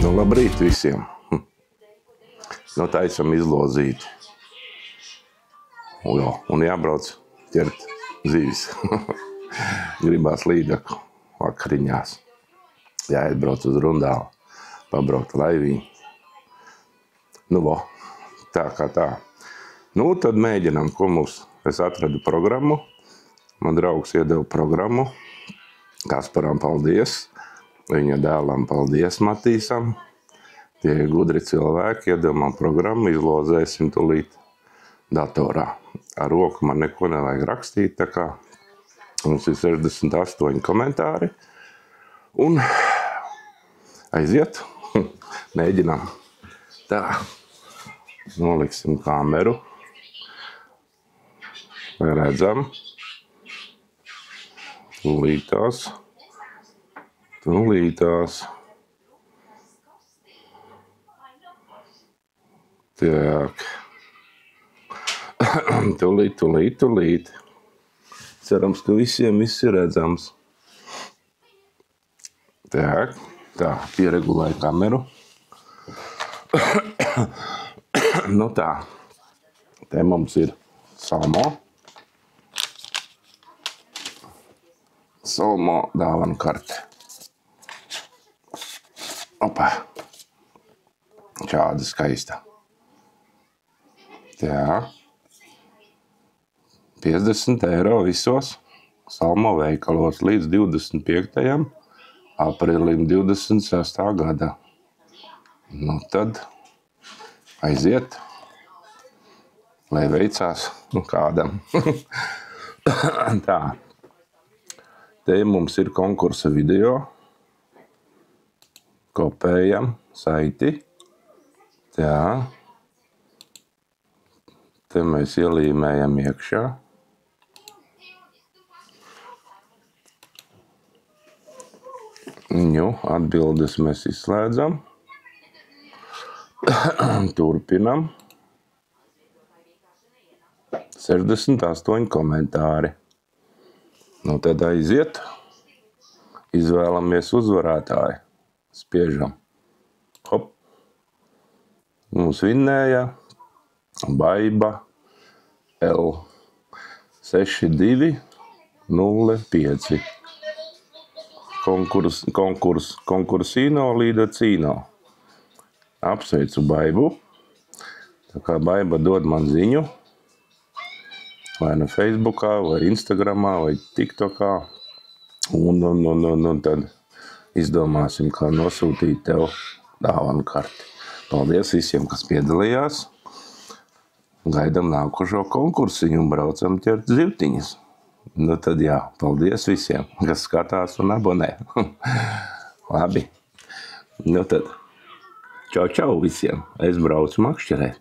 Nu, labrīt visiem. Nu, taisam izlozīti. Un jābrauc ķert zivis. Gribās līdaku vakariņās. Jāietbrauc uz Rundālu, pabraukt laiviņu. Nu, tā kā tā. Nu, tad mēģinām, ko mums. Es atradu programmu. Man draugs iedeva programmu. Kasparam paldies. Viņa dēlam paldies Matīsam. Tie ir gudri cilvēki. Iedeva man programmu. Izlozēsim tūlīt datorā. Ar roku man neko nevajag rakstīt. Tā kā mums ir 68 komentāri. Un aiziet. Mēģinām. Tā. Noliksim kameru. Vai redzam? Tūlītās. Tak. Tūlīt. Cerams, ka visiem viss ir redzams. Tak. Tā, pieregulēju kameru. Nu tā. Te mums ir salmo. Salmo dāvanu karte. Opa. Šāda skaista. Tā. 50 eiro visos salmo veikalos līdz 25. aprīlim 26. gadā. Nu tad aiziet, lai veicās kādam. Tā. Te mums ir konkursa video. Kopējam saiti. Tā. Te mēs ielīmējam iekšā. Atbildes mēs izslēdzam. Turpinam. 68 komentāri. Nu tad aiziet. Izvēlamies uzvarētāju. Spiežam. Hop. Mums vinnēja Baiba L6205. Konkursino līdacino. Apsveicu Baibu. Tā kā Baiba dod man ziņu. Vai nu Facebookā, vai Instagramā, vai TikTokā. Un tad izdomāsim, kā nosūtīt tev dāvanu karti. Paldies visiem, kas piedalījās. Gaidam nākošo konkursiņu un braucam ķert zivtiņas. Nu tad jā, paldies visiem, kas skatās un abonē. Labi. Nu tad, čau visiem. Es braucu makšķerēt.